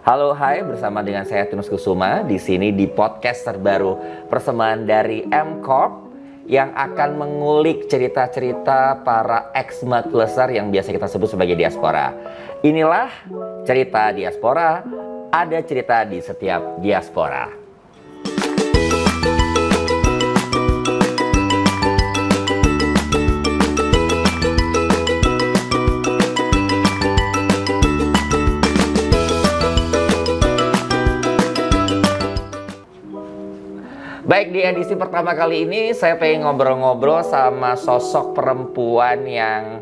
Halo, hai, bersama dengan saya Tunus Kusuma di sini di podcast terbaru persembahan dari M Corp yang akan mengulik cerita-cerita para ex-Markpluser yang biasa kita sebut sebagai diaspora. Inilah cerita diaspora, ada cerita di setiap diaspora. Baik, di edisi pertama kali ini saya pengen ngobrol-ngobrol sama sosok perempuan yang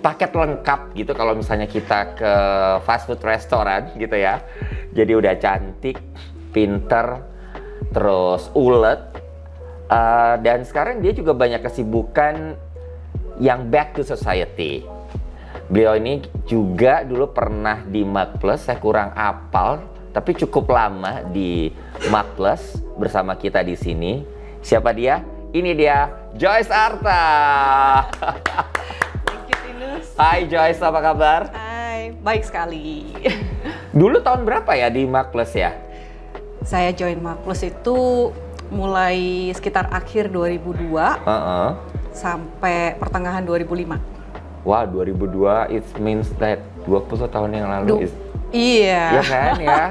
paket lengkap gitu kalau misalnya kita ke fast food restoran gitu ya. Jadi udah cantik, pinter, terus ulet, dan sekarang dia juga banyak kesibukan yang back to society. Beliau ini juga dulu pernah di Markplus, saya kurang apal, tapi cukup lama di Markplus bersama kita di sini. Siapa dia? Ini dia, Joyce Arta. Thank you, Tinus. Hai Joyce, apa kabar? Hai, baik sekali. Dulu tahun berapa ya di Markplus ya? Saya join Markplus itu mulai sekitar akhir 2002 sampai pertengahan 2005. Wah, 2002 it means that 20 tahun yang lalu. Iya. Iya kan ya?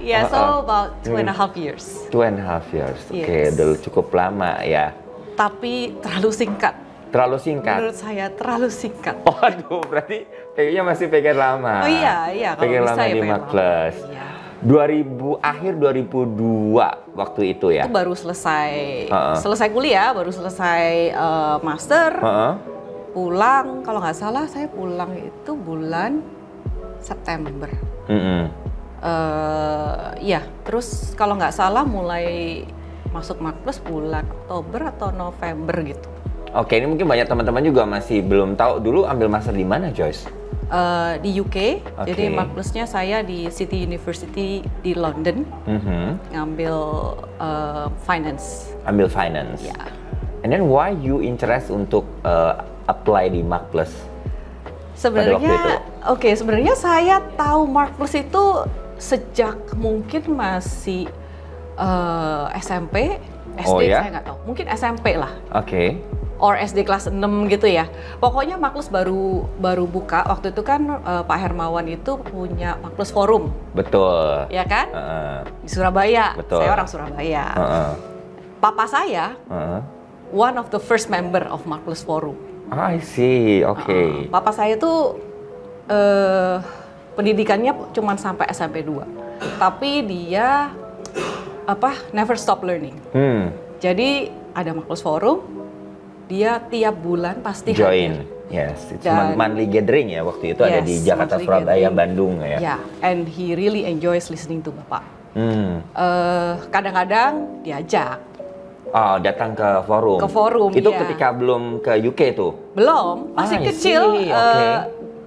Yeah, so about 2.5 years. 2.5 years. Yes. Oke, udah cukup lama ya. Tapi terlalu singkat. Terlalu singkat? Menurut saya terlalu singkat. Oh, aduh, berarti kayaknya masih pengen lama. Oh iya, kalau pengen bisa lama ya di Markplus. Iya. 2000, akhir 2002 waktu itu ya? Itu baru selesai kuliah, baru selesai master. Pulang, kalau nggak salah saya pulang itu bulan September. Ya, terus kalau nggak salah mulai masuk Markplus bulan Oktober atau November gitu. Oke, ini mungkin banyak teman-teman juga masih belum tahu. Dulu ambil master di mana, Joyce? Di UK. Jadi Markplusnya saya di City University di London. Ngambil finance. Ambil finance. Ya. And then why you interest untuk apply di Markplus? Sebenarnya saya tahu Markplus itu sejak mungkin masih SMP, SD saya nggak tahu. Mungkin SMP lah. Or SD kelas 6 gitu ya. Pokoknya Markplus baru buka waktu itu kan Pak Hermawan itu punya Markplus Forum. Betul. Ya kan? Di Surabaya. Betul. Saya orang Surabaya. Papa saya one of the first member of Markplus Forum. I see, oke. Papa saya tuh pendidikannya cuma sampai SMP 2. Tapi dia never stop learning. Jadi ada Markplus Forum, dia tiap bulan pasti join. hadir. Yes, it's monthly gathering ya waktu itu. Ada di Jakarta, Surabaya, Bandung ya. Yeah, and he really enjoys listening to Bapak. Kadang-kadang diajak. Oh, datang ke forum. Ke forum, itu ya. Ketika belum ke UK tuh? Belum, masih kecil.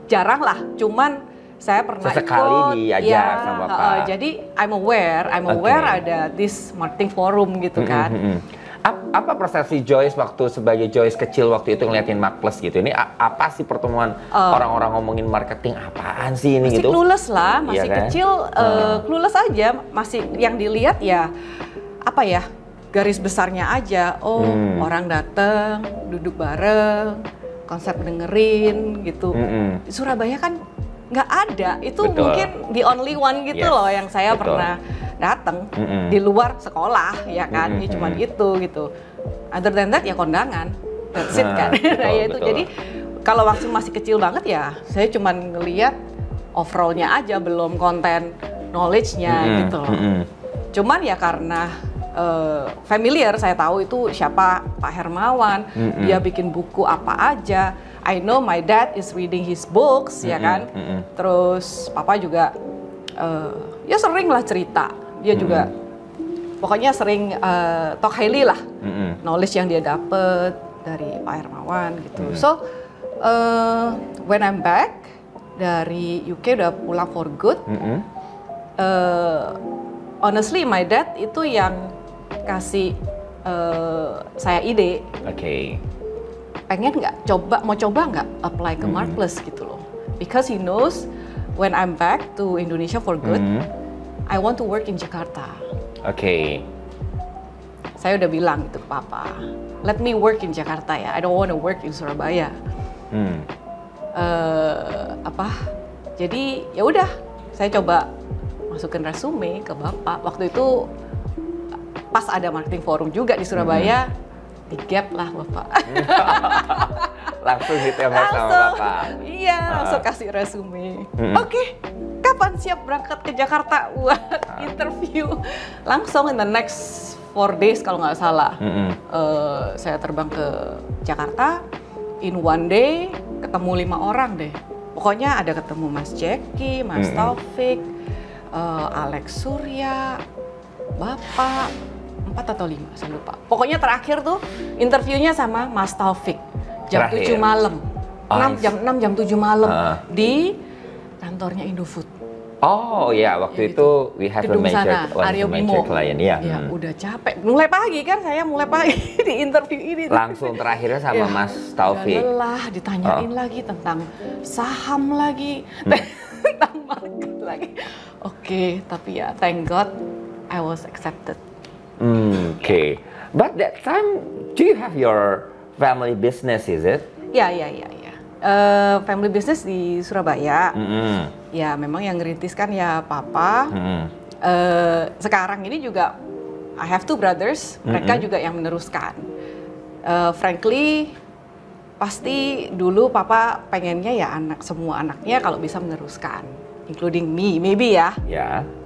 Jarang lah, cuman saya pernah sesekali diajak sama Bapak. Jadi I'm aware ada this marketing forum gitu kan. Apa persepsi Joyce waktu sebagai Joyce kecil waktu itu ngeliatin Markplus gitu? Ini apa sih pertemuan orang-orang ngomongin marketing, apaan sih ini masih gitu? Clueless lah, masih kan? kecil, clueless aja. Masih yang dilihat ya garis besarnya aja. Orang datang, duduk bareng, konsep dengerin gitu. Di Surabaya kan nggak ada, itu mungkin the only one gitu loh yang saya pernah datang di luar sekolah ya kan, ya cuman itu gitu. Other than that ya kondangan, that's it kan. Jadi kalau waktu masih kecil banget ya saya cuman ngelihat overallnya aja, belum konten knowledge-nya gitu loh. Cuman ya karena familiar, saya tahu itu siapa Pak Hermawan, dia bikin buku apa aja. I know my dad is reading his books, ya kan. Terus Papa juga ya sering lah cerita. Dia juga pokoknya sering talk highly lah, knowledge yang dia dapet dari Pak Hermawan gitu. So when I'm back dari UK udah pulang for good, honestly my dad itu yang kasih saya ide. Pengen nggak mau coba nggak apply ke Markplus gitu loh, because he knows when I'm back to Indonesia for good, I want to work in Jakarta. Oke. Saya udah bilang itu ke papa, let me work in Jakarta ya, I don't want to work in Surabaya. Jadi ya udah, saya coba masukin resume ke bapak. Waktu itu pas ada marketing forum juga di Surabaya, di gap lah bapak. Langsung ditembak sama bapak. Iya, langsung kasih resume. Oke, kapan siap berangkat ke Jakarta buat interview? Langsung in the next 4 days kalau nggak salah. Saya terbang ke Jakarta, in one day ketemu 5 orang deh. Pokoknya ada ketemu Mas Jackie, Mas Taufik, Alex Surya, Bapak, 4 atau 5, saya lupa. Pokoknya terakhir tuh interviewnya sama Mas Taufik, jam 7 malam. 6 jam 7 malam di kantornya Indofood. Oh ya, waktu itu we have a major client ya. Ya, udah capek. Mulai pagi kan, saya mulai pagi di interview ini. Langsung terakhirnya sama Mas Taufik. Lelah, ditanyain lagi tentang saham lagi, tentang market lagi. Oke, tapi ya thank God I was accepted. Okay. But that time, do you have your family business, is it? Ya. Family business di Surabaya. Ya, memang yang ngerintis kan ya papa. Sekarang ini juga I have 2 brothers, mereka juga yang meneruskan. Frankly, pasti dulu papa pengennya ya semua anaknya kalau bisa meneruskan, including me, maybe ya.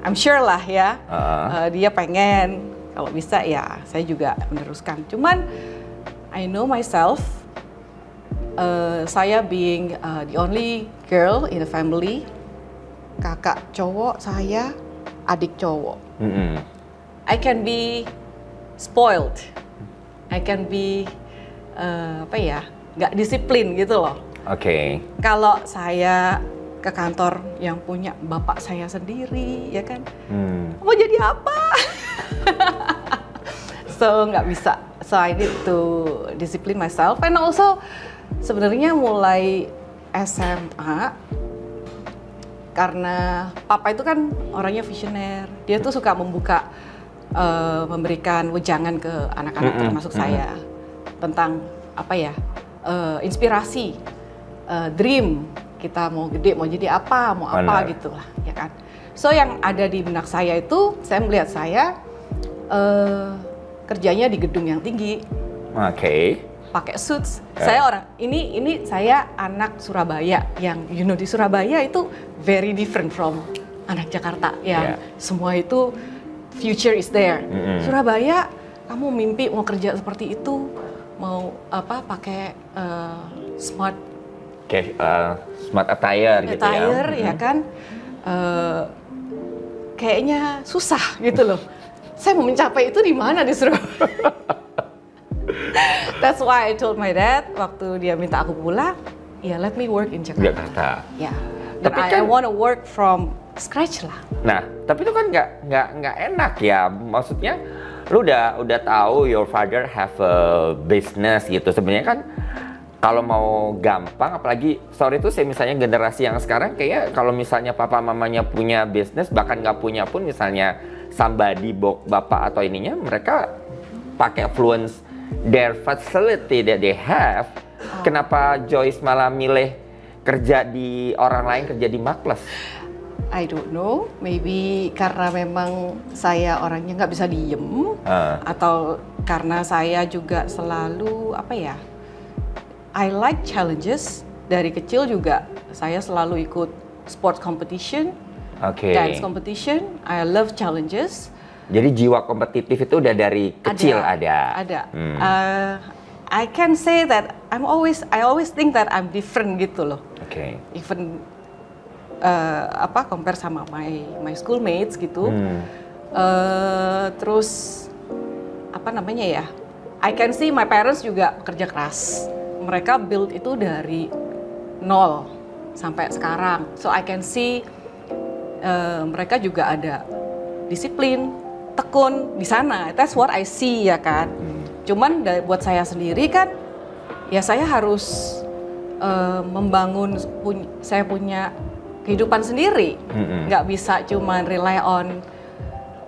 I'm sure lah ya. Dia pengen kalau bisa ya saya juga meneruskan. Cuman I know myself, saya being the only girl in the family, kakak cowok saya, adik cowok. I can be spoiled, I can be nggak disiplin gitu loh. Oke. Kalau saya ke kantor yang punya bapak saya sendiri, ya kan, mau jadi apa? So nggak bisa. So I need to discipline myself, and also sebenarnya mulai SMA, karena papa itu kan orangnya visioner, dia tuh suka memberikan wejangan ke anak-anak termasuk saya tentang inspirasi, dream, kita mau gede mau jadi apa, mau apa gitu lah, ya kan. So yang ada di benak saya itu, saya melihat saya kerjanya di gedung yang tinggi. Oke. Pakai suits. Saya ini saya anak Surabaya yang di Surabaya itu very different from anak Jakarta yang semua itu future is there. Surabaya kamu mimpi mau kerja seperti itu, mau pakai smart attire gitu ya kan. Kayaknya susah gitu loh. Saya mau mencapai itu di mana di Surabaya? That's why I told my dad waktu dia minta aku pulang, ya let me work in Jakarta. Ya. Dan I want to work from scratch lah. Nah, tapi itu kan nggak enak ya. Maksudnya, lu udah tahu your father have a business gitu. Sebenarnya kan kalau mau gampang, apalagi itu saya misalnya generasi yang sekarang kayak kalau misalnya papa mamanya punya bisnis, bahkan nggak punya pun misalnya somebody bapak atau ininya, mereka pakai influence their facility that they have. Kenapa Joyce malah milih kerja di orang lain, kerja di Makles? I don't know, maybe karena memang saya orangnya nggak bisa diem, atau karena saya juga selalu I like challenges. Dari kecil juga saya selalu ikut sport competition, dance competition. I love challenges. Jadi jiwa kompetitif itu udah dari kecil ada. I can say that I always think that I'm different gitu loh. Even compare sama my schoolmates gitu. Terus I can see my parents juga kerja keras. Mereka build itu dari nol sampai sekarang. So I can see mereka juga ada disiplin, tekun di sana. That's what I see ya kan. Cuman buat saya sendiri kan, ya saya harus membangun, saya punya kehidupan sendiri. Nggak bisa cuma rely on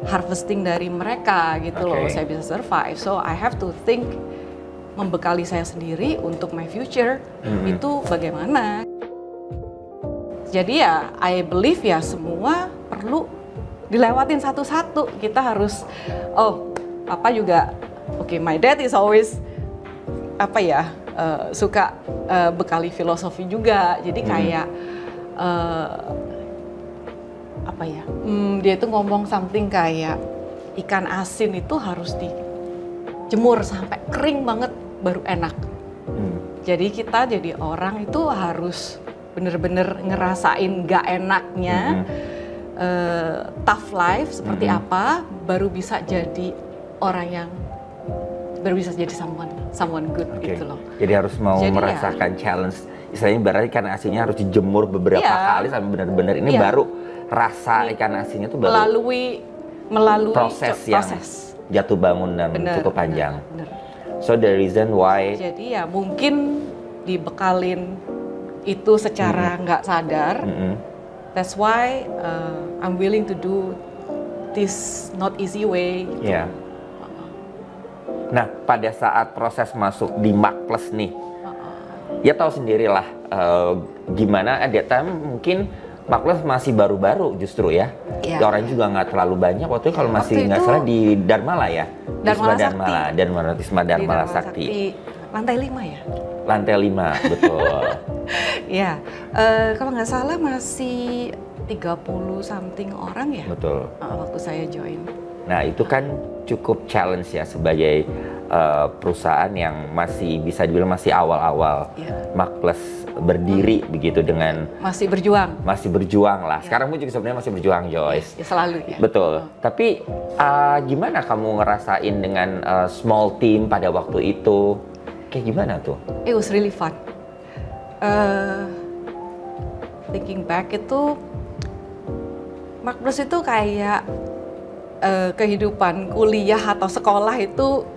harvesting dari mereka gitu loh, saya bisa survive. So I have to think membekali saya sendiri untuk my future itu bagaimana. Jadi ya I believe ya semua perlu dilewatin satu-satu. Kita harus, papa juga, my dad is always suka bekali filosofi juga. Jadi kayak dia itu ngomong something kayak ikan asin itu harus dijemur sampai kering banget baru enak. Jadi kita jadi orang itu harus bener-bener ngerasain gak enaknya tough life seperti apa, baru bisa jadi orang yang baru bisa jadi someone good gitu loh. Jadi harus mau merasakan challenge. Istilahnya berarti ikan asinnya harus dijemur beberapa kali sampai benar-benar ini baru rasa ikan asinnya tuh baru melalui proses yang jatuh bangun dan cukup panjang. So the reason why. Jadi ya mungkin dibekalin itu secara nggak sadar. That's why I'm willing to do this not easy way. Yeah. Nah, pada saat proses masuk di Markless nih, ya tahu sendirilah gimana at that time mungkin Markless masih baru-baru justru ya. Orang juga nggak terlalu banyak waktu itu kalau masih nggak salah di Dharmala ya. Wisma Dharmala Sakti. Lantai 5 ya? Lantai 5, betul. Ya, kalau nggak salah masih 30 something orang ya? Betul. Waktu saya join. Nah itu kan cukup challenge ya sebagai perusahaan yang masih bisa dibilang masih awal-awal Markless berdiri begitu dengan masih berjuang lah. Sekarang pun juga sebenarnya masih berjuang, Joyce. Ya, selalu ya. Betul. Tapi gimana kamu ngerasain dengan small team pada waktu itu? Kayak gimana tuh? It was really fun. Thinking back itu Markless itu kayak kehidupan kuliah atau sekolah itu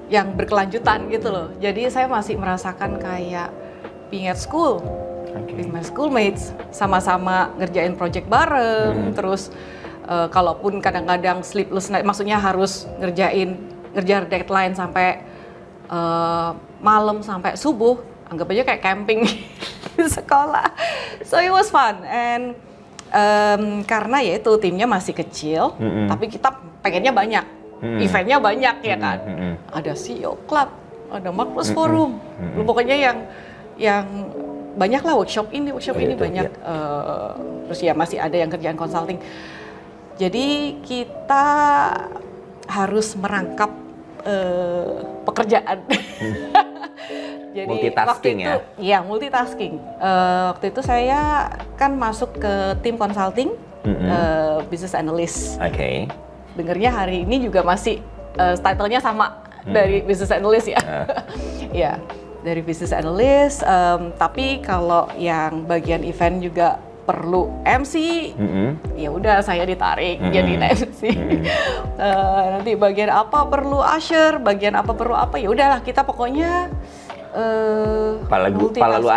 yang berkelanjutan gitu loh. Jadi saya masih merasakan kayak being at school with my schoolmates, sama-sama ngerjain project bareng. Terus kalaupun kadang-kadang sleepless night, maksudnya harus ngerjain deadline sampai malam sampai subuh, anggap aja kayak camping di sekolah. So it was fun and karena ya itu timnya masih kecil, tapi kita pengennya banyak, eventnya banyak ya kan. Ada CEO Club, ada Markless Forum, pokoknya yang banyak lah workshop ini banyak. Terus ya masih ada yang kerjaan consulting. Jadi kita harus merangkap pekerjaan. Jadi multitasking waktu itu, ya multitasking. Waktu itu saya kan masuk ke tim consulting, business analyst. Dengernya hari ini juga masih title-nya sama dari business analyst ya. Ya, dari business analyst. Tapi kalau yang bagian event juga perlu MC, ya udah saya ditarik jadi MC. Nanti bagian apa perlu usher, bagian apa perlu apa, ya udahlah kita pokoknya palu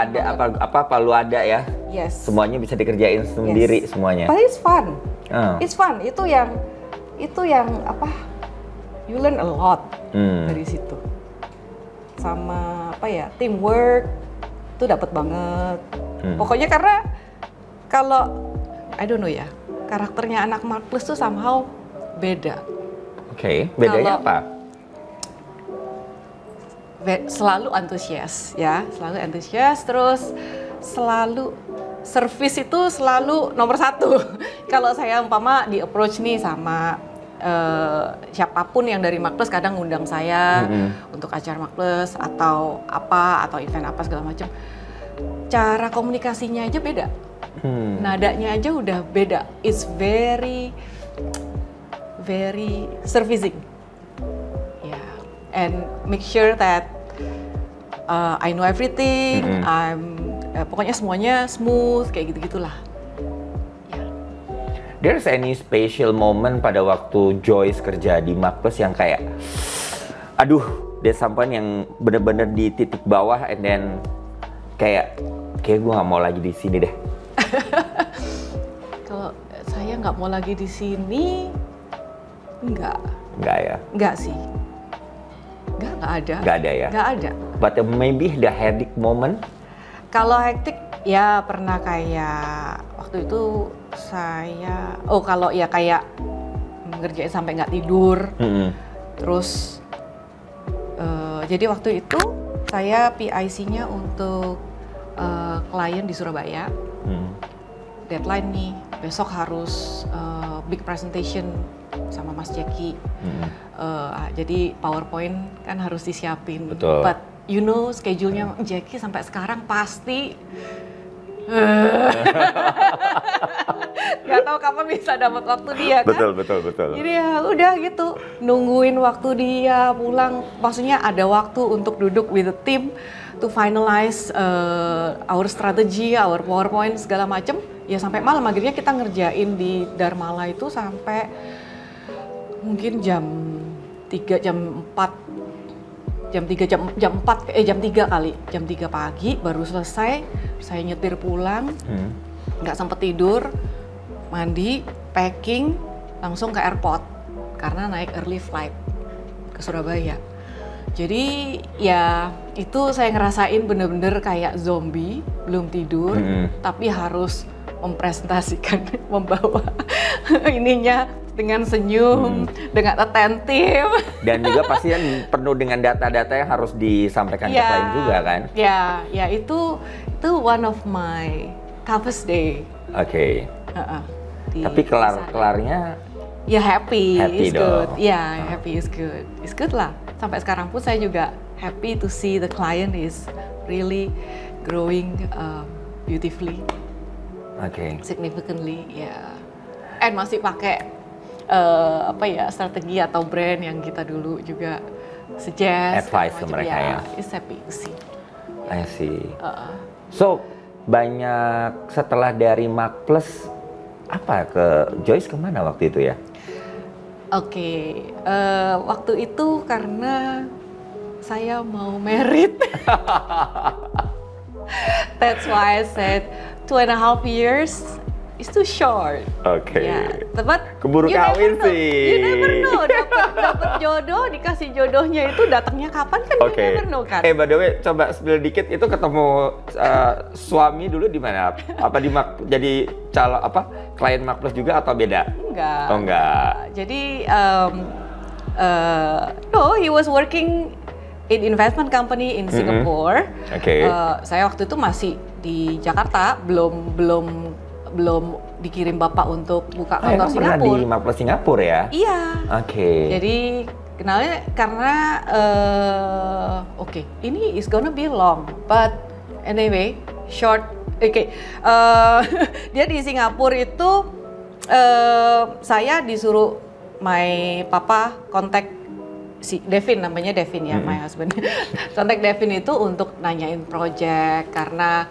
ada ya. Yes. Semuanya bisa dikerjain sendiri semuanya. But it's fun. It's fun. Itu yang you learn a lot dari situ. Sama teamwork itu dapat banget. Pokoknya karena kalau I don't know ya, karakternya anak Markless tuh somehow beda. Bedanya apa? Selalu antusias ya, terus selalu service itu selalu nomor 1. Kalau saya umpama di approach nih sama siapapun yang dari Markless, kadang ngundang saya untuk acara Markless atau event apa segala macam, cara komunikasinya aja beda, nadanya aja udah beda. It's very servicing. And make sure that I know everything, pokoknya semuanya smooth, kayak gitu-gitulah. There's any special moment pada waktu Joyce kerja di Markless yang kayak, aduh, dia sampai yang bener-bener di titik bawah, and then kayak gue nggak mau lagi di sini deh. Kalau saya nggak mau lagi di sini, nggak ya? Nggak sih. Nggak ada. Nggak ada ya? Nggak ada. But maybe the headache moment? Kalau hektik, ya pernah kayak waktu itu saya, kalau ya kayak ngerjain sampai nggak tidur. Terus, jadi waktu itu saya PIC-nya untuk klien di Surabaya. Deadline nih, besok harus big presentation sama Mas Jackie. Jadi PowerPoint kan harus disiapin. Betul. But you know schedule-nya Jackie sampai sekarang pasti nggak tahu kapan bisa dapat waktu dia kan. Betul. Jadi ya udah gitu, nungguin waktu dia pulang. Maksudnya ada waktu untuk duduk with the team to finalize our strategy, our PowerPoint segala macem. Ya sampai malam, akhirnya kita ngerjain di Dharmala itu sampai mungkin jam 3, jam 4, jam 3 kali, jam 3 pagi baru selesai. Saya nyetir pulang, nggak sempet tidur, mandi, packing, langsung ke airport karena naik early flight ke Surabaya. Jadi ya itu saya ngerasain bener-bener kayak zombie, belum tidur, tapi harus mempresentasikan, membawa ininya dengan senyum, dengan atentif. Dan juga pasti kan penuh dengan data-data yang harus disampaikan ke klien juga kan? Ya itu one of my toughest day. Oke. Tapi kelarnya ya happy is dong. good. Ya, happy is good. It's good lah. Sampai sekarang pun saya juga happy to see the client is really growing beautifully. Significantly, ya. And masih pakai strategi atau brand yang kita dulu juga suggest. Advice ke mereka ya. It's happy to see. I see. So banyak setelah dari Mark Plus ke Joyce kemana waktu itu ya? Waktu itu karena saya mau married. That's why I said 2.5 years is too short. Keburu kawin sih. You never know, dapat jodoh, dikasih jodohnya itu datangnya kapan kan? You never know kan. By the way, coba spill dikit, itu ketemu suami dulu di mana? Apa jadi klien Mark Plus juga atau beda? Enggak. Jadi he was working in investment company in Singapore. Saya waktu itu masih di Jakarta, belum dikirim bapak untuk buka kantor Singapura. Pernah di Mark Plus Singapura ya? Iya. Jadi kenalnya karena ini is gonna be long, but anyway short. Dia di Singapura itu saya disuruh my papa kontak si Devin, namanya Devin ya, my husband. Kontak Devin itu untuk nanyain project karena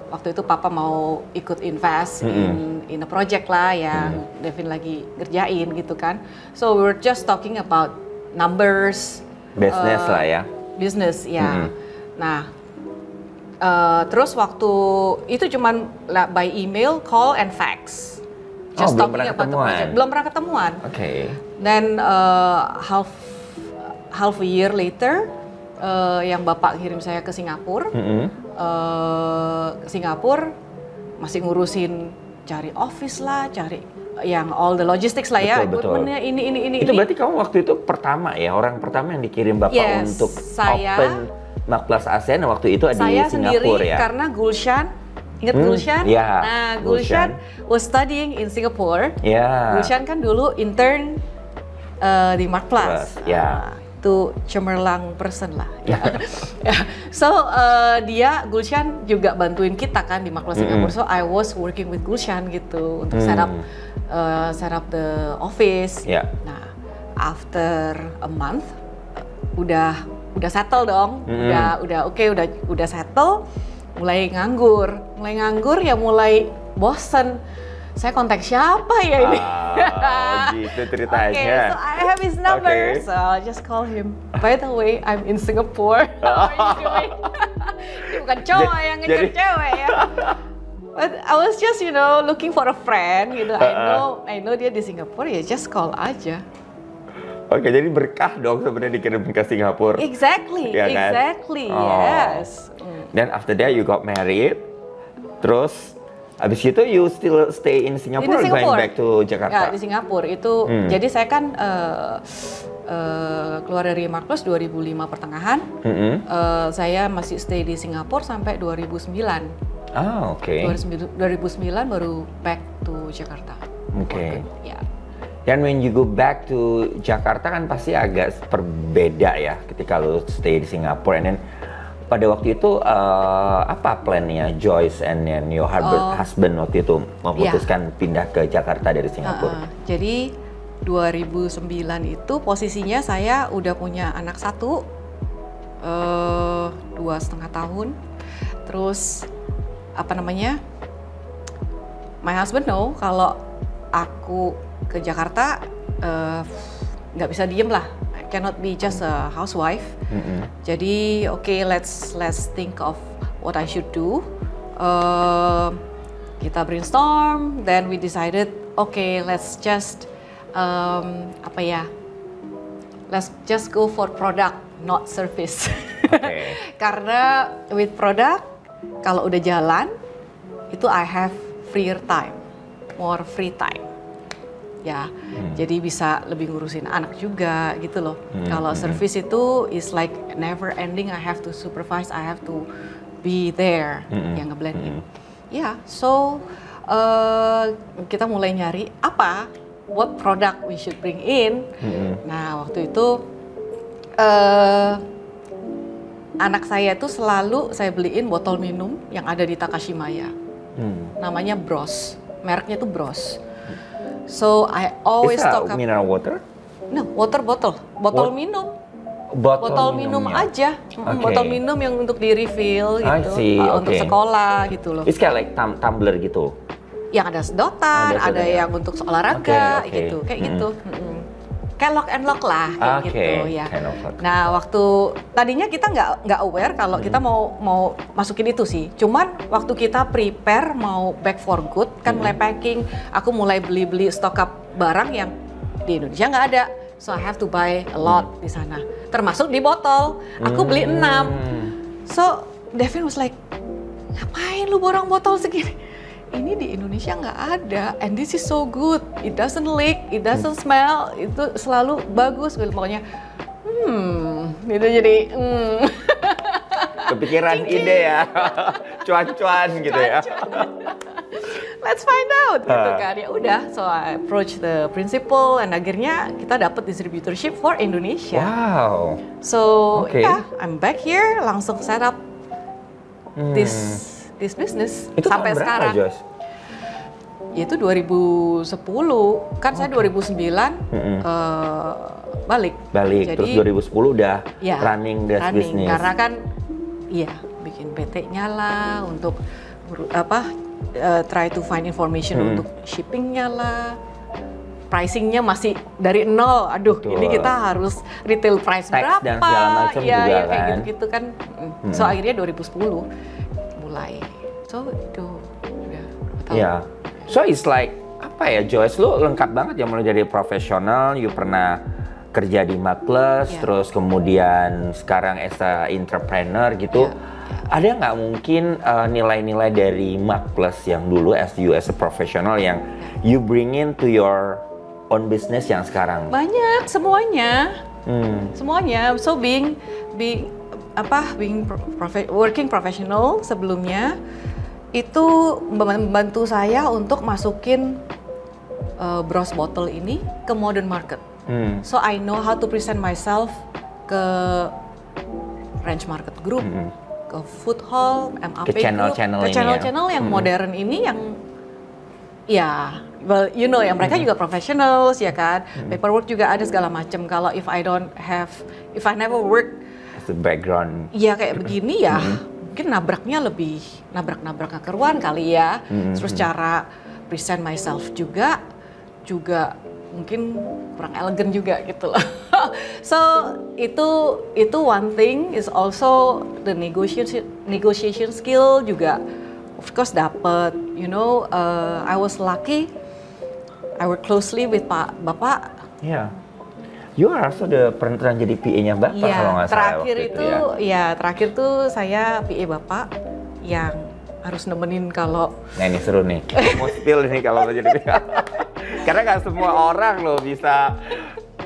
waktu itu papa mau ikut invest in a project lah yang Devin lagi ngerjain gitu kan. So we were just talking about numbers, business lah ya. Business ya. Nah, terus waktu itu cuman by email, call and fax. Just belum pernah ketemuan. Belum pernah ketemuan. Then half a year later, yang bapak kirim saya ke Singapura. Singapura masih ngurusin cari office lah, cari yang all the logistics lah ya. Betul. Ini. Itu berarti kamu waktu itu orang pertama yang dikirim bapak untuk open Mark Plus ASEAN waktu itu di Singapura ya? Saya sendiri karena Gulshan. Ingat Gulshan? Yeah, nah, Gulshan was studying in Singapore. Gulshan kan dulu intern di Mark Plus. Itu cemerlang person lah. So Gulshan juga bantuin kita kan di Mark Plus Singapore. So I was working with Gulshan gitu untuk set up the office. Nah, after a month udah settle dong. Udah settle. Mulai nganggur ya, mulai bosen. Saya kontak siapa ya ini? Gitu ceritanya. So I have his number, so I'll just call him. By the way, I'm in Singapore. How are you doing? Dia bukan cowok yang ngejar cewek ya. But I was just looking for a friend gitu. I know dia di Singapura, ya just call aja. Oke, jadi berkah dong sebenarnya dikirim ke Singapura. Exactly, ya kan? exactly, yes. Then after that you got married, terus abis itu you still stay in Singapore, or going back to Jakarta? Ya, di Singapura itu. Jadi saya kan keluar dari Markplus 2005 pertengahan. Saya masih stay di Singapura sampai 2009. Ah, oke. 2009 baru back to Jakarta. Oke. Ya. Dan when you go back to Jakarta kan pasti agak berbeda ya ketika lu stay di Singapura. And then pada waktu itu apa plannya Joyce and your husband waktu itu memutuskan pindah ke Jakarta dari Singapura? Jadi 2009 itu posisinya saya udah punya anak satu, 2,5 tahun. Terus my husband know kalau aku ke Jakarta nggak bisa diem lah. I cannot be just a housewife. Jadi let's think of what I should do. Kita brainstorm, then we decided let's just let's just go for product, not service. Karena with product, kalau udah jalan itu I have freer time, more free time. Ya, jadi bisa lebih ngurusin anak juga gitu loh. Kalau service itu is like never ending. I have to supervise, I have to be there, yang ngeblend in. Ya, so kita mulai nyari what product we should bring in. Nah, waktu itu anak saya itu selalu saya beliin botol minum yang ada di Takashimaya. Namanya Bros, mereknya itu Bros. So I always stock up. Mineral water? No, water botol minum. Botol minum aja. Botol minum yang untuk di refill gitu. Untuk sekolah gitu loh. It's kayak like tumbler gitu. Yang ada sedotan, ada yang untuk olahraga gitu, kayak gitu. Kayak lock and lock lah, kayak gitu ya. Nah, waktu tadinya kita nggak aware kalau kita mau masukin itu sih. Cuman waktu kita prepare mau back for good, kan mulai packing, aku mulai beli stok up barang yang di Indonesia nggak ada. So I have to buy a lot di sana. Termasuk di botol, aku beli 6. So Devin was like, ngapain lu borong botol segini? Ini di Indonesia nggak ada, and this is so good. It doesn't leak, it doesn't smell, itu selalu bagus. Pokoknya, gitu jadi. Kepikiran ide ya, cuan-cuan gitu ya. Let's find out, gitu kan. Ya udah, so I approach the principal, and akhirnya kita dapat distributorship for Indonesia. Wow. So I'm back here, langsung set up this business itu sampai sekarang. Josh? Itu 2010, kan saya 2009 balik. Jadi, terus 2010 udah running this business. Karena kan, bikin PT-nya lah untuk try to find information untuk shippingnya lah. Pricingnya masih dari nol. Aduh, ini kita harus retail price berapa? Dan segala macam juga kayak kan. gitu-gitu kan. So akhirnya 2010 mulai. So itu udah berapa tahun. Yeah. So it's like Joyce, lu lengkap banget ya, mulai dari profesional, you pernah kerja di Markplus, terus kemudian sekarang as a entrepreneur gitu. Ada nggak mungkin nilai-nilai dari Markplus yang dulu as a professional yang you bring in to your own business yang sekarang? Banyak, semuanya. Semuanya. So working professional sebelumnya itu membantu saya untuk masukin Bros bottle ini ke modern market. So I know how to present myself ke Range Market Group, ke Food Hall, MAP ke channel-channel Group, ke channel-channel yang modern ini yang yang mereka juga professionals ya kan. Paperwork juga ada segala macam. Kalau if I never work background. Iya kayak begini ya, mungkin nabraknya lebih nabrak keruan kali ya. Terus cara present myself juga mungkin kurang elegan juga gitu loh. So itu one thing is also the negotiation skill juga of course dapet. You know, I was lucky. I work closely with Bapak. Yeah. You are also pernah jadi PA-nya Bapak kalau nggak salah terakhir waktu itu terakhir tuh saya PA Bapak yang harus nemenin kalau. Nah ini seru nih, mau spill ini kalau jadi PA. Karena nggak semua orang loh bisa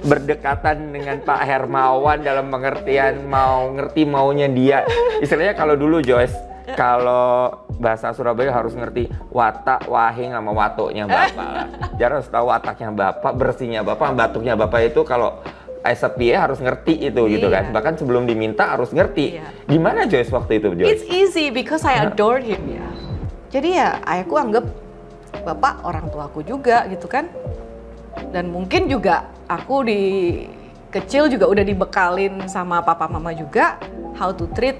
berdekatan dengan Pak Hermawan dalam pengertian ngerti maunya dia. Istilahnya kalau dulu Joyce, kalau bahasa Surabaya harus ngerti watak, wahing sama watuknya Bapak. Jadi harus tahu wataknya Bapak, bersihnya Bapak, batuknya Bapak itu kalau as a PA harus ngerti itu gitu kan. Bahkan sebelum diminta harus ngerti. Gimana Joyce waktu itu Joyce? It's easy because I adore him ya. Jadi ya aku anggap Bapak orang tuaku juga gitu kan. Dan mungkin juga aku di kecil juga udah dibekalin sama papa mama juga how to treat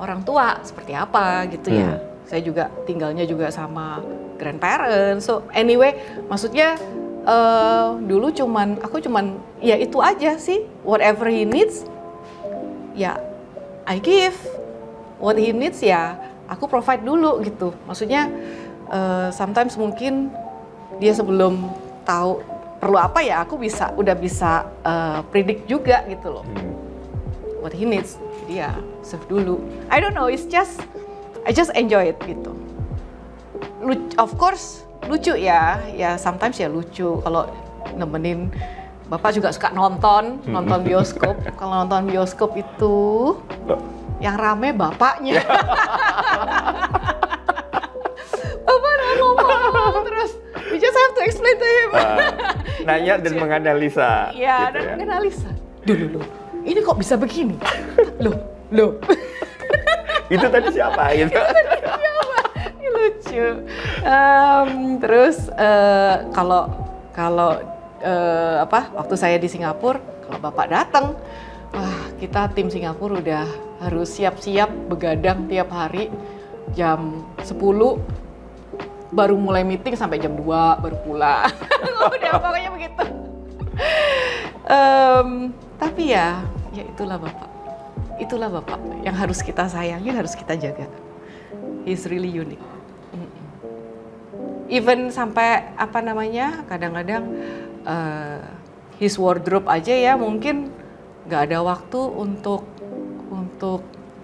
orang tua seperti apa gitu ya. Saya juga tinggalnya juga sama grandparents. So anyway, maksudnya dulu aku cuman ya itu aja sih. Whatever he needs, ya I give. What he needs ya aku provide dulu gitu. Maksudnya sometimes mungkin dia sebelum tahu perlu apa ya aku udah bisa predict juga gitu loh. What he needs, jadi ya serve dulu. I don't know, I just enjoy it gitu. Of course lucu ya sometimes ya lucu kalau nemenin Bapak juga suka nonton bioskop. Kalau nonton bioskop itu yang rame bapaknya. Bapak udah ngomong terus, we just have to explain to him. Nanya dan menganalisa. Iya, gitu dan menganalisa. Dulu, ini kok bisa begini? Loh. Itu tadi siapa gitu? Ini lucu. Terus kalau waktu saya di Singapura, kalau Bapak datang, wah kita tim Singapura udah harus siap-siap begadang tiap hari jam 10 baru mulai meeting sampai jam 2 baru pulang. Udah pokoknya begitu. Tapi ya itulah Bapak. Itulah Bapak yang harus kita sayangi, harus kita jaga. He's really unique. Even sampai kadang-kadang his wardrobe aja ya mungkin nggak ada waktu untuk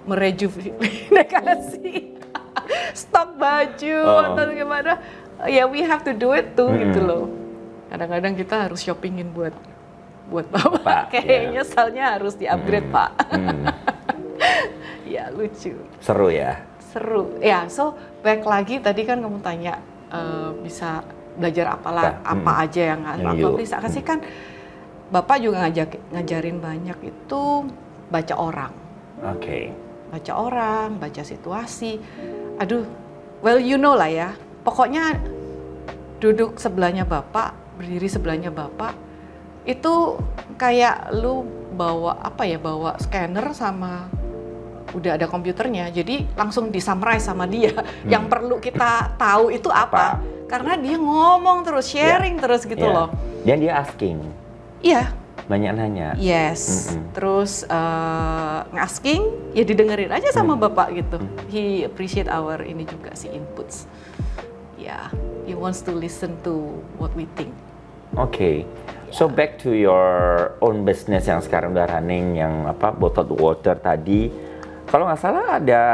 merejuvenasi stok baju atau gimana. Ya we have to do it tuh gitu loh. Kadang-kadang kita harus shoppingin buat Bapak. Kayaknya soalnya harus di-upgrade Pak. Ya lucu. Seru ya? Seru. Ya, so back lagi tadi kan kamu tanya bisa belajar apa aja yang aku bisa kasih kan. Bapak juga ngajarin banyak itu baca orang. Oke. Baca orang, baca situasi. Aduh, well you know lah ya. Pokoknya duduk sebelahnya Bapak, berdiri sebelahnya Bapak, itu kayak lu bawa scanner sama udah ada komputernya. Jadi langsung di-summarize sama dia. Yang perlu kita tahu itu apa. Karena dia ngomong terus, sharing terus gitu loh. Dan dia asking. Iya. Banyak nanya. Yes. Terus ngasking, ya didengerin aja sama Bapak gitu. He appreciate our ini juga sih inputs. Ya, he wants to listen to what we think. Oke. So back to your own business yang sekarang udah running, yang bottled water tadi. Kalau nggak salah ada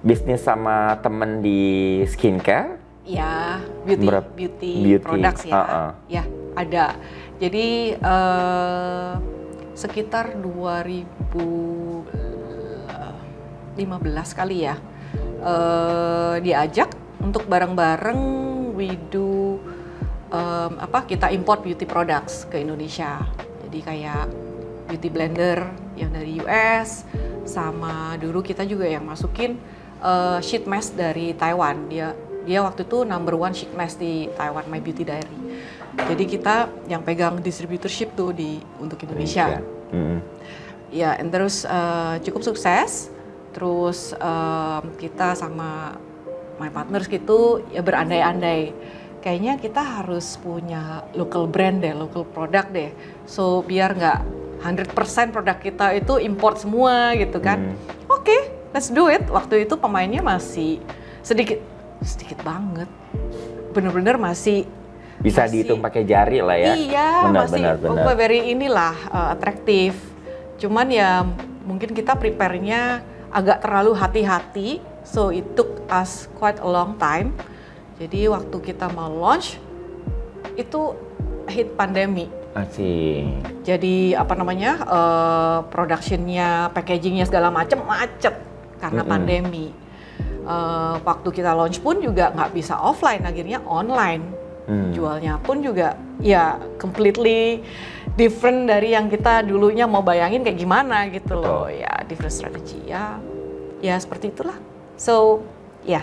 bisnis sama temen di skincare? Ya, beauty products ya. Ya, ada. Jadi sekitar 2015 kali ya diajak untuk bareng-bareng we do kita import beauty products ke Indonesia. Jadi kayak beauty blender yang dari US, sama dulu kita juga yang masukin sheet mask dari Taiwan. Dia waktu itu number 1 sheet mask di Taiwan, My Beauty Diary. Jadi kita yang pegang distributorship tuh untuk Indonesia. Ya, and terus cukup sukses. Terus kita sama my partners gitu ya berandai-andai. Kayaknya kita harus punya local brand deh, local product deh. So biar nggak 100% produk kita itu import semua gitu kan. Oke, let's do it. Waktu itu pemainnya masih sedikit banget. Bener-bener masih Bisa dihitung pakai jari lah ya. Iya, masih very inilah atraktif. Cuman ya mungkin kita prepare-nya agak terlalu hati-hati, so it took us quite a long time. Jadi waktu kita mau launch itu hit pandemi. Asik. Jadi apa namanya productionnya, packagingnya segala macam macet karena pandemi. Waktu kita launch pun juga nggak bisa offline, akhirnya online. Jualnya pun juga ya completely different dari yang kita dulunya mau bayangin kayak gimana gitu loh. Ya different strategy ya seperti itulah. So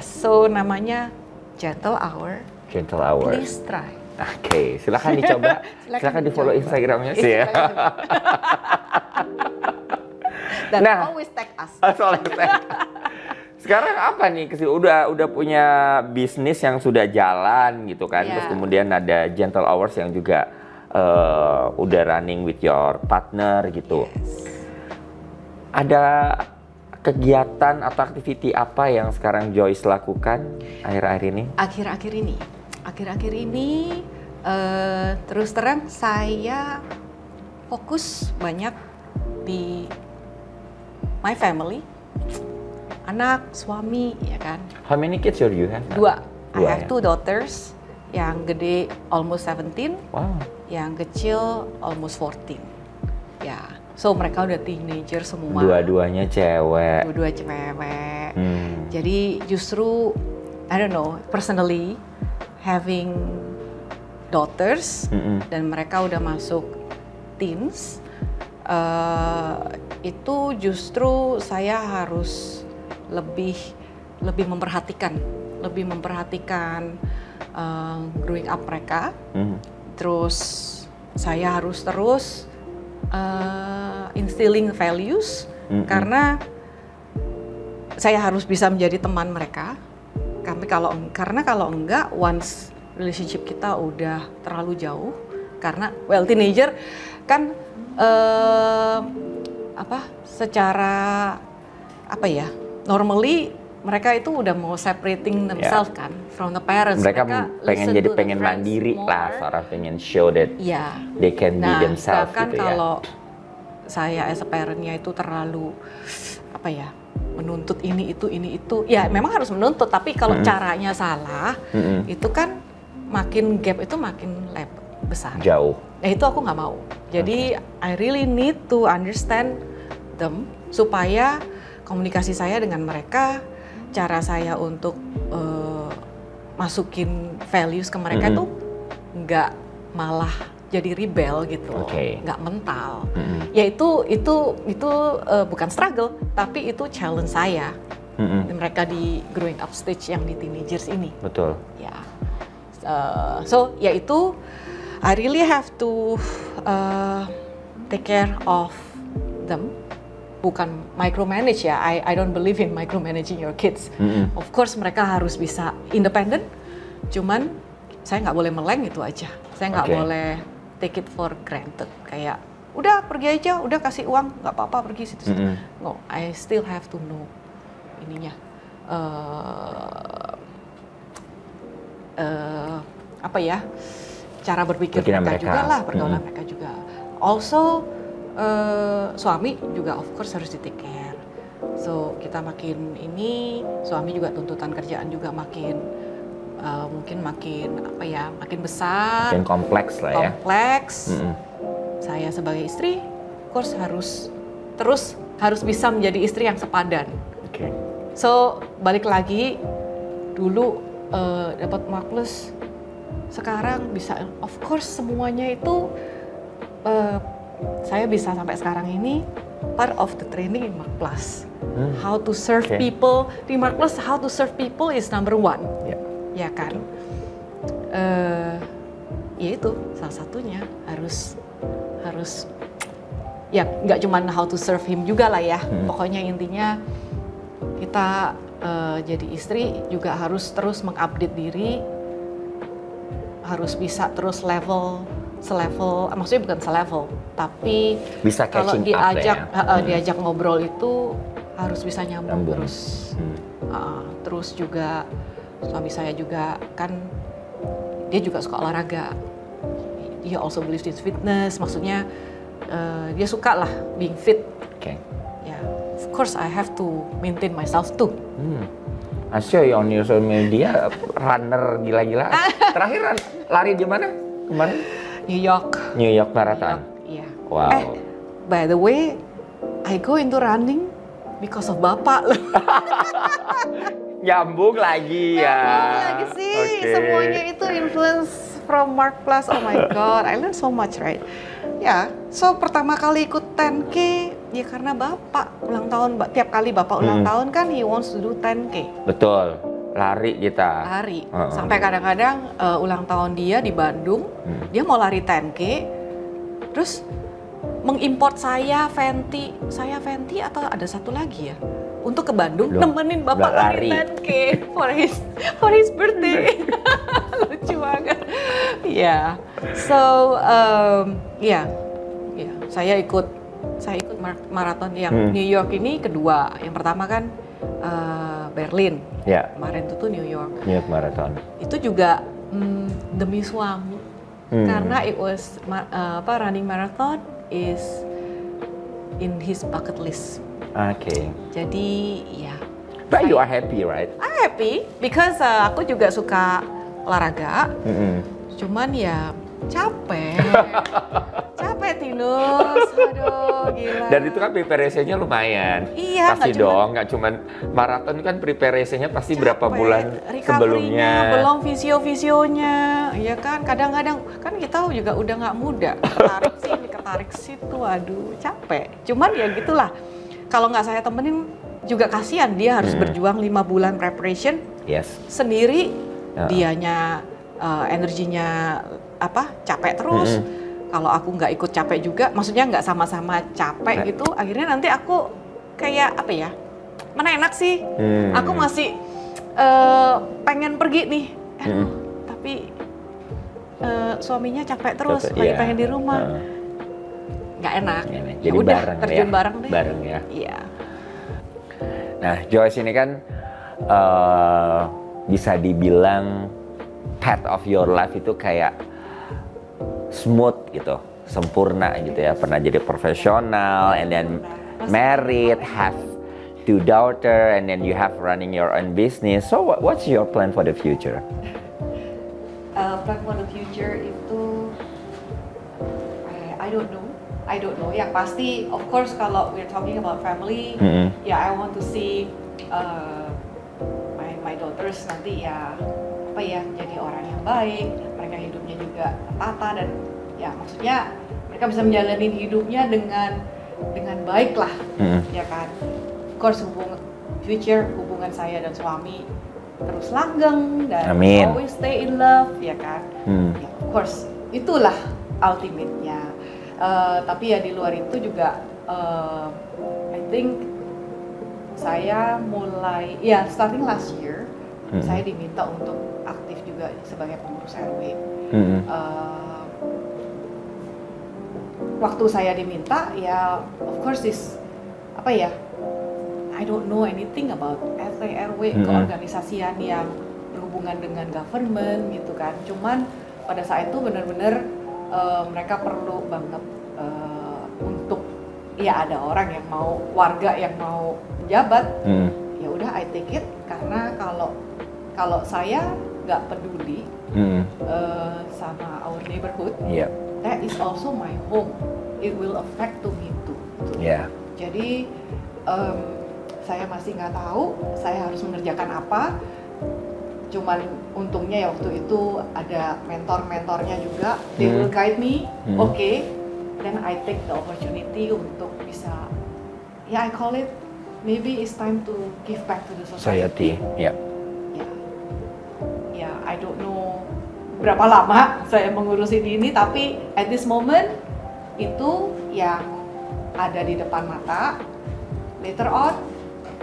so namanya Gentle Hour. Gentle Hour. Please try. Oke, silakan dicoba. silakan di follow Instagramnya sih ya. Dan always tag us. Sekarang apa nih? Udah punya bisnis yang sudah jalan gitu kan. Terus kemudian ada Gentle Hours yang juga udah running with your partner gitu. Ada kegiatan atau aktiviti apa yang sekarang Joyce lakukan akhir-akhir ini? Akhir-akhir ini terus terang saya fokus banyak di my family. Anak, suami, ya kan. How many kids do you have? Dua. I have two daughters. Yang gede almost 17. Wow. Yang kecil almost 14. Ya, so mereka udah teenager semua. Dua-duanya cewek. Dua-dua cewek. Jadi justru, I don't know, personally having daughters dan mereka udah masuk teens, itu justru saya harus lebih memperhatikan growing up mereka. Terus saya harus terus instilling values karena saya harus bisa menjadi teman mereka. Karena kalau enggak, once relationship kita udah terlalu jauh, karena teenager kan normally mereka itu udah mau separating themselves kan from the parents. Mereka pengen mandiri lah, seorang pengen show that they can be themselves gitu ya. Kalau saya as a parent-nya itu terlalu menuntut ini itu, ya memang harus menuntut, tapi kalau caranya salah, itu kan makin gap itu makin besar. Jauh. Nah itu aku nggak mau. Jadi I really need to understand them supaya komunikasi saya dengan mereka, cara saya untuk masukin values ke mereka tuh nggak malah jadi rebel gitu, nggak mental. Ya itu bukan struggle, tapi itu challenge saya. Mereka di growing up stage yang di teenagers ini. Betul. Ya, so ya itu I really have to take care of them. Bukan micromanage ya, I don't believe in micromanaging your kids. Of course mereka harus bisa independent, cuman saya nggak boleh meleng itu aja. Saya nggak boleh take it for granted. Kayak udah pergi aja, udah kasih uang, nggak apa-apa pergi situ-situ. No, I still have to know ininya. Cara berpikir mereka juga lah, pergaulan mereka juga. Also suami juga of course harus di take care. So kita makin ini, suami juga tuntutan kerjaan juga makin mungkin makin besar. Makin kompleks lah ya. Kompleks. Saya sebagai istri, of course harus bisa menjadi istri yang sepadan. So balik lagi, dulu dapat Mark Plus, sekarang bisa, of course semuanya itu saya bisa sampai sekarang ini part of the training in Mark Plus. How to serve people di Mark Plus, how to serve people is number one. Ya kan? Ya itu salah satunya harus ya nggak cuma how to serve him juga lah ya. Pokoknya intinya kita jadi istri juga harus terus mengupdate diri, harus bisa terus maksudnya bukan selevel, tapi bisa kalau diajak ngobrol itu harus bisa nyambung terus. Terus juga suami saya juga kan dia juga suka olahraga. Dia also believes in fitness, maksudnya dia suka lah being fit. Oke. Ya, of course I have to maintain myself too. I saw you on your social media runner gila-gila. Terakhir lari di mana kemarin? New York. New York Marathon. Iya. Wow. By the way, I go into running because of bapak loh. Nyambung lagi ya. Nyambung lagi sih, Oke. semuanya itu influence from Mark Plus. Oh my God, I learned so much, right? Ya, so pertama kali ikut 10K ya karena bapak ulang tahun. Tiap kali bapak ulang tahun kan he wants to do 10K. Betul, lari kita. Lari. Sampai kadang-kadang ulang tahun dia di Bandung, dia mau lari 10K, terus mengimport saya Fenty atau ada satu lagi ya untuk ke Bandung nemenin bapak lari 10K for his birthday. Lucu banget. Ya, so saya ikut maraton yang New York ini kedua. Yang pertama kan Berlin. Ya. Kemarin itu tuh New York. New York Marathon. Itu juga demi suami. Karena it was running marathon is in his bucket list. Oke. Jadi ya. But you are happy, right? I'm happy because aku juga suka olahraga. Cuman ya capek. Capek Tinus. Aduh, gila. Dan itu kan preparation-nya lumayan. Iya, pasti dong, nggak cuman maraton kan preparation-nya pasti berapa bulan sebelumnya. Belum visio-visionya, ya kan. Kadang-kadang kan kita juga udah nggak muda, ketarik sini, ketarik situ, aduh capek. Cuman ya gitulah. Kalau nggak saya temenin juga kasihan, dia harus berjuang 5 bulan preparation sendiri, dianya energinya capek terus. Kalau aku nggak ikut capek juga, maksudnya nggak sama-sama capek gitu, akhirnya nanti aku kayak mana enak sih, aku masih pengen pergi nih, tapi suaminya capek terus, lagi pengen di rumah, nggak enak. Jadi udah bareng terjun bareng deh. Bareng ya. Iya. Nah, Joyce ini kan bisa dibilang path of your life itu kayak smooth gitu, sempurna gitu ya. Pernah jadi profesional, and then married, have 2 daughter, and then you have running your own business. So what's your plan for the future? Plan for the future itu I don't know. Yang pasti, of course, kalau we're talking about family, I want to see my daughters nanti jadi orang yang baik, mereka hidupnya juga tertata dan ya maksudnya mereka bisa menjalani hidupnya dengan baik lah, ya kan. Of course hubungan saya dan suami terus langgeng dan always stay in love, ya kan. Ya, of course itulah ultimate-nya. Tapi ya di luar itu juga I think saya mulai starting last year saya diminta untuk aktif juga sebagai pengurus RW. Waktu saya diminta ya of course I don't know anything about RT/RW, keorganisasian yang berhubungan dengan government gitu kan. Cuman pada saat itu benar-benar mereka perlu banget untuk ada orang yang mau, warga yang mau menjabat. Ya udah I take it, karena kalau saya nggak peduli sama our neighborhood, that is also my home. It will affect to me too. Jadi saya masih nggak tahu saya harus mengerjakan apa. Cuman untungnya ya waktu itu ada mentor-mentornya juga, they will guide me. Then I take the opportunity untuk bisa, I call it maybe it's time to give back to the society. I don't know berapa lama saya mengurusin ini, tapi at this moment itu yang ada di depan mata. Later on,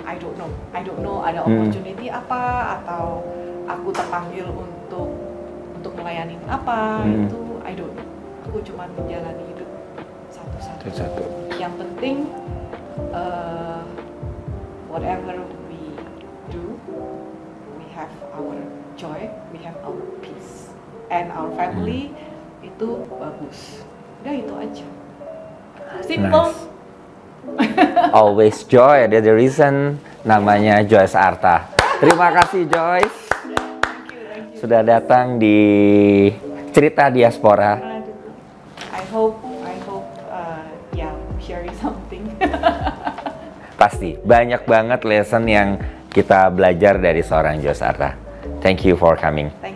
I don't know ada opportunity apa, atau aku terpanggil untuk melayani apa, itu I don't know. Aku cuma menjalani hidup satu-satu. Yang penting whatever we do, we have have our joy, we have our peace, and our family itu bagus. Udah itu aja. Simple. Nice. Always joy, that's the reason namanya Joyce Arta. Terima kasih Joyce. Thank you. Sudah datang di Cerita Diaspora. I hope yeah, sharing something. Pasti banyak banget lesson yang kita belajar dari seorang Joyce Arta. Thank you for coming. Thank